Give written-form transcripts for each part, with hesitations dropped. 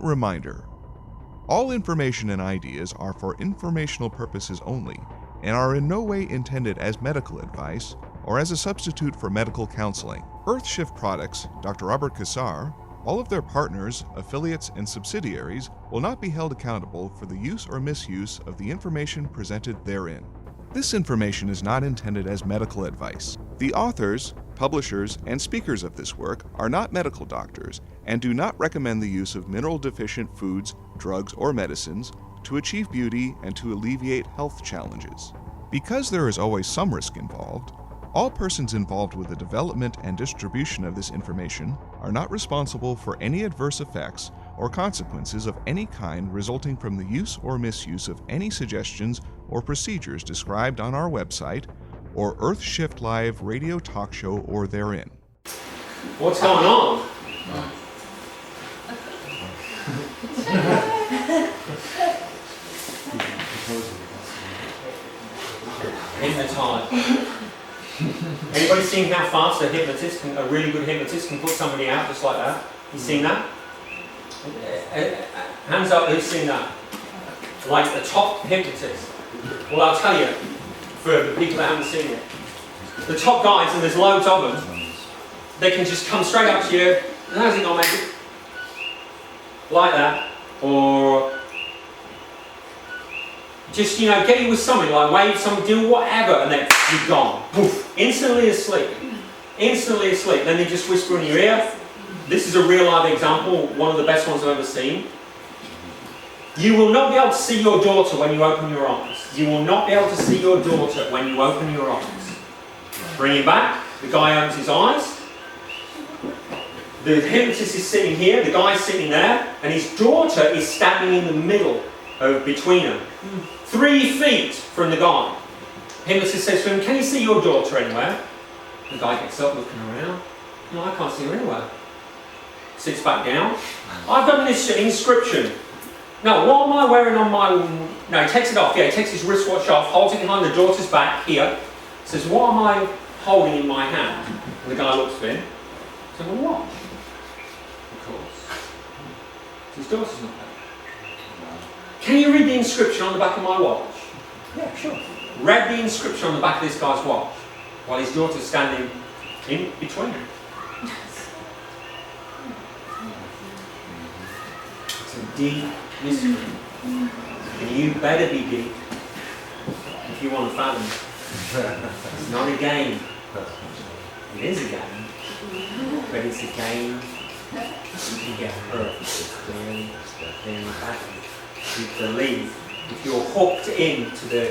important reminder. All information and ideas are for informational purposes only and are in no way intended as medical advice or as a substitute for medical counseling. Earthshift Products, Dr. Robert Cassar, all of their partners, affiliates, and subsidiaries will not be held accountable for the use or misuse of the information presented therein. This information is not intended as medical advice. The authors, publishers, and speakers of this work are not medical doctors and do not recommend the use of mineral-deficient foods, drugs, or medicines to achieve beauty and to alleviate health challenges. Because there is always some risk involved, all persons involved with the development and distribution of this information are not responsible for any adverse effects or consequences of any kind resulting from the use or misuse of any suggestions or procedures described on our website or Earthshift Live radio talk show or therein. What's going on? Hypnotize. Anybody seen how fast a really good hypnotist can put somebody out just like that? You seen that? Hands up, who's seen that? Like the top hypnotist. Well, I'll tell you, for the people that haven't seen it, the top guys, and there's loads of them, they can just come straight up to you, how's it gonna make it? Like that, or just, get you with something, like wave something, do whatever, and then you're gone. Poof. Instantly asleep. Instantly asleep. Then they just whisper in your ear. This is a real live example, one of the best ones I've ever seen. You will not be able to see your daughter when you open your eyes. You will not be able to see your daughter when you open your eyes. Bring him back. The guy opens his eyes. The hypnotist is sitting here, the guy's sitting there, and his daughter is standing in the middle between them. 3 feet from the guy. Hypnotist says to him, can you see your daughter anywhere? The guy gets up looking around. No, I can't see her anywhere. Sits back down. I've done this inscription. No, what am I wearing on my... No, he takes it off. Yeah, he takes his wristwatch off, holds it behind the daughter's back here. Says, what am I holding in my hand? And the guy looks at him. Says, well, watch. Of course. His daughter's not there. Can you read the inscription on the back of my watch? Yeah, sure. Read the inscription on the back of this guy's watch while his daughter's standing in between them. It's a deep mystery. And you better be deep if you want to fathom it. It's not a game. It is a game. But it's a game you can get hurt very, very badly. You believe if you're hooked into the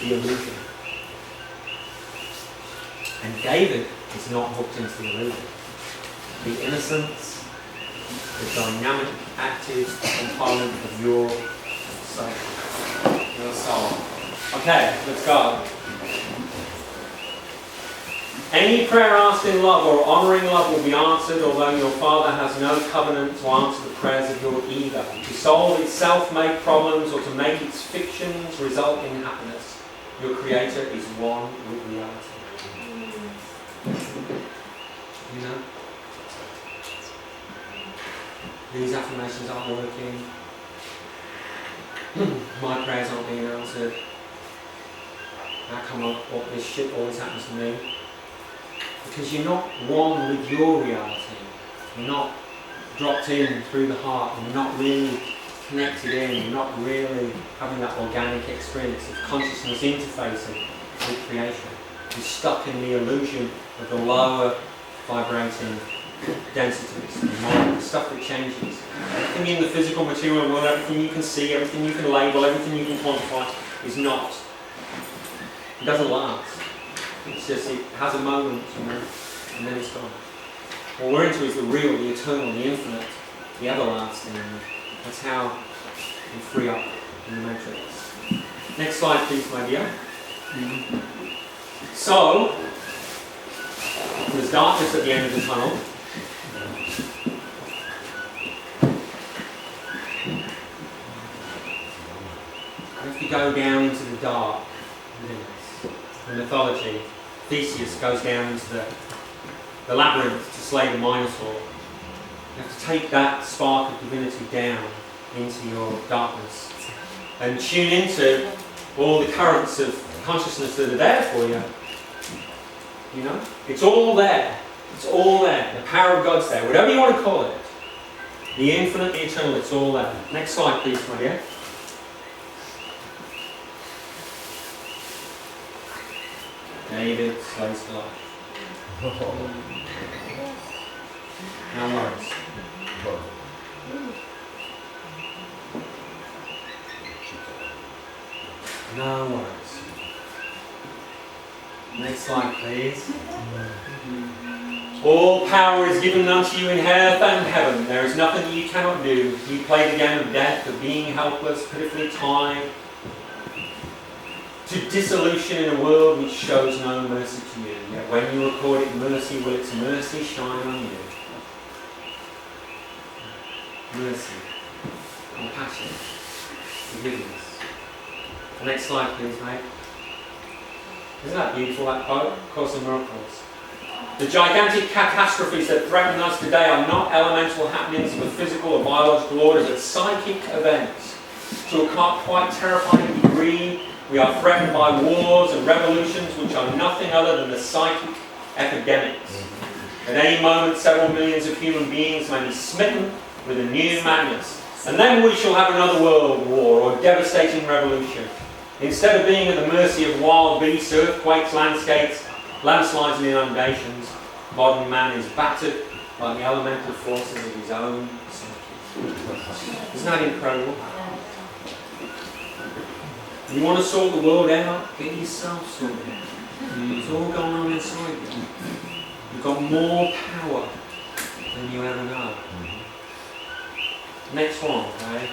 illusion. And David is not hooked into the illusion. The innocence, the dynamic, active component of your soul. Okay, let's go. Any prayer asked in love or honouring love will be answered, although your Father has no covenant to answer the prayers of your either. To solve its self-made problems or to make its fictions result in happiness. Your Creator is one with reality. These affirmations aren't working. My prayers aren't being answered. How come what this shit always happens to me? Because you're not one with your reality. You're not dropped in through the heart. You're not really connected in. You're not really having that organic experience of consciousness interfacing with creation. You're stuck in the illusion of the lower vibrating densities, the stuff that changes. Everything in the physical material world, everything you can see, everything you can label, everything you can quantify is not. It doesn't last. It's just, it has a moment, and then it's gone. What we're into is the real, the eternal, the infinite, the everlasting. That's how we free up in the matrix. Next slide, please, my dear. So, there's darkness at the end of the tunnel. And if you go down into the dark, the mythology, Theseus goes down into the labyrinth to slay the Minotaur. You have to take that spark of divinity down into your darkness and tune into all the currents of consciousness that are there for you. You know? It's all there. It's all there. The power of God's there. Whatever you want to call it. The infinite, the eternal, it's all there. Next slide, please, my dear. David slays Goliath. No worries. No worries. Next slide, please. All power is given unto you in earth and heaven. There is nothing that you cannot do. You play the game of death, of being helpless, pitifully tied to dissolution in a world which shows no mercy to you. Yet when you record it mercy, will its mercy shine on you? Mercy, compassion, forgiveness. The next slide, please, mate. Isn't that beautiful, that quote? Course of Miracles. The gigantic catastrophes that threaten us today are not elemental happenings of a physical or biological order, but psychic events. To a quite terrifying degree, we are threatened by wars and revolutions which are nothing other than the psychic epidemics. At any moment, several millions of human beings may be smitten with a new madness, and then we shall have another world war or devastating revolution. Instead of being at the mercy of wild beasts, earthquakes, landslides and inundations, modern man is battered by the elemental forces of his own psyche. Isn't that incredible? You want to sort the world out? Get yourself sorted out. It's all going on inside you. You've got more power than you ever know. Next one, okay?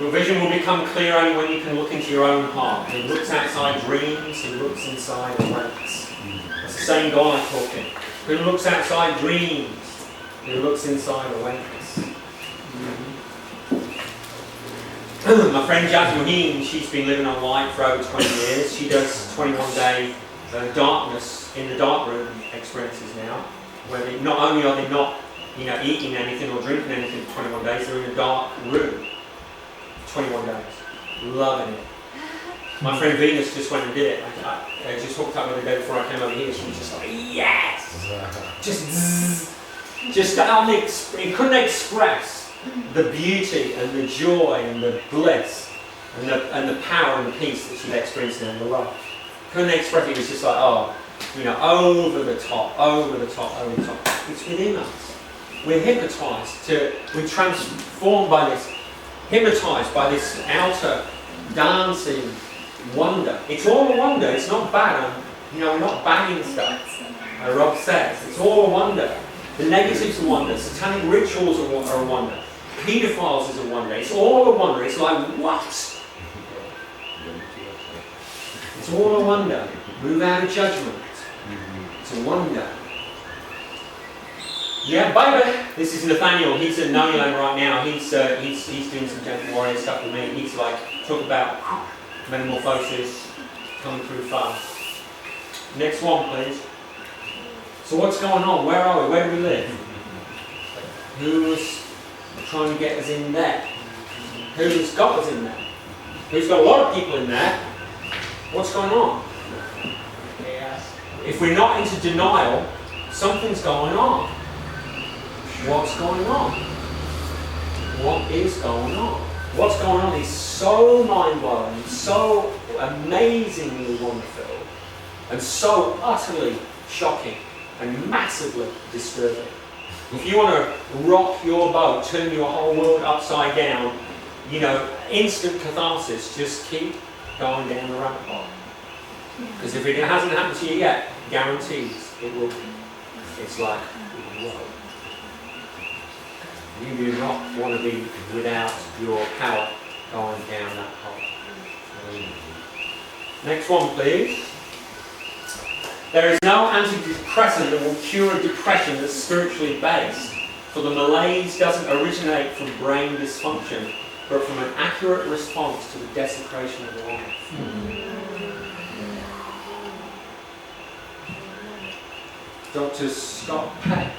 Your vision will become clear only when you can look into your own heart. He looks outside dreams, he looks inside awakes. That's the same guy talking. Who looks outside dreams, who looks inside awakes. My friend Jasmine, she's been living on light for over 20 years. She does 21-day darkness in the dark room experiences now, where they, not only are they not eating anything or drinking anything for 21 days, they're in a dark room. 21 days. Loving it. My friend Venus just went and did it. I just hooked up with her the day before I came over here. She was just like, yes! It couldn't express the beauty and the joy and the bliss and the power and the peace that she'd experienced in her life. Couldn't express it. It was just like, over the top, over the top, over the top. It's within us. We're hypnotized. We're transformed by this. Hypnotized by this outer dancing wonder. It's all a wonder. It's not bad. We're not banging stuff. Rob says it's all a wonder. The negatives are a wonder. Satanic rituals are a wonder. Pedophiles is a wonder. It's all a wonder. It's like what? It's all a wonder. Move out of judgment. It's a wonder. Yeah, baby. This is Nathaniel. He's at Nolan right now. He's doing some Gentle Warrior stuff with me. He's like talk about metamorphosis coming through fast. Next one, please. So what's going on? Where are we? Where do we live? Who's trying to get us in there? Who's got us in there? Who's got a lot of people in there? What's going on? If we're not into denial, something's going on. What's going on? What is going on? What's going on is so mind-blowing, so amazingly wonderful, and so utterly shocking and massively disturbing. If you want to rock your boat, turn your whole world upside down, instant catharsis, just keep going down the rabbit hole. Because if it hasn't happened to you yet, guarantees it will. It's like, whoa. You do not want to be without your power going down that hole. Next one, please. There is no antidepressant that will cure depression that's spiritually based, for the malaise doesn't originate from brain dysfunction, but from an accurate response to the desecration of life. Dr. Scott Peck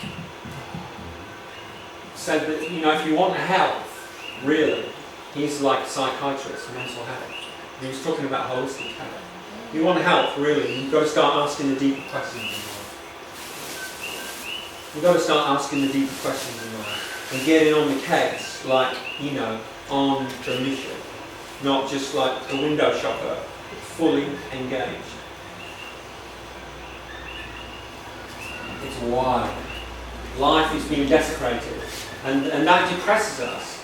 said that, if you want health, really, he's like a psychiatrist, mental health. He was talking about holistic health. If you want health, really, you've got to start asking the deeper questions in life. You've got to start asking the deeper questions in life and getting on the case, like, on the mission. Not just like a window shopper, fully engaged. It's wild. Life is being desecrated, and that depresses us.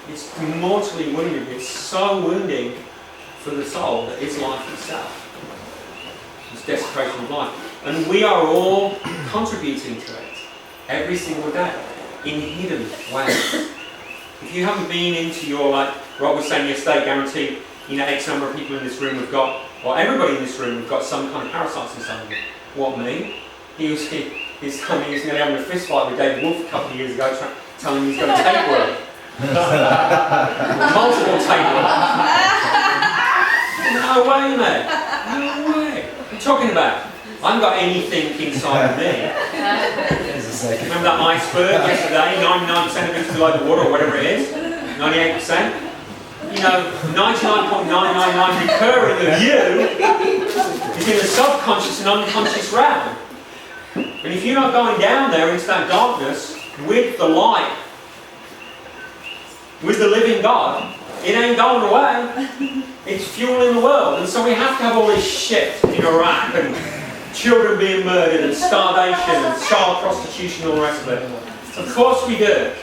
It's mortally wounding. It's so wounding for the soul that it's life itself. It's desecration of life, and we are all contributing to it every single day in hidden ways. If you haven't been into your, like Rob was saying yesterday, guaranteed, X number of people in this room have got, or everybody in this room have got some kind of parasites inside of them. What, me? He's telling me he was going to have a fist fight with David Wolfe a couple of years ago, telling me he's got a tapeworm. Multiple tapeworms. No way, mate. No way. What are you talking about? I haven't got anything inside of me. Remember that iceberg yesterday? 99% of it's below the water, or whatever it is. 98%. 99.999 recurring of you is in the subconscious and unconscious realm. And if you're not going down there into that darkness with the light, with the living God, it ain't going away. It's fueling the world. And so we have to have all this shit in Iraq, and children being murdered, and starvation, and child prostitution, and all the rest of it. Of course we do.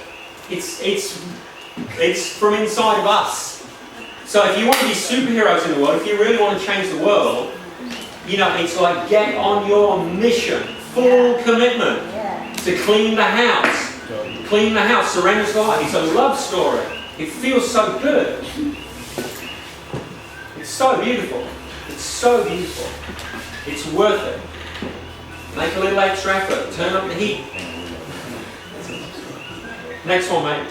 It's from inside of us. So if you want to be superheroes in the world, if you really want to change the world, it's like get on your mission. Full commitment to clean the house. Clean the house, surrender to life. It's a love story. It feels so good. It's so beautiful. It's so beautiful. It's worth it. Make a little extra effort. Turn up the heat. Next one, mate.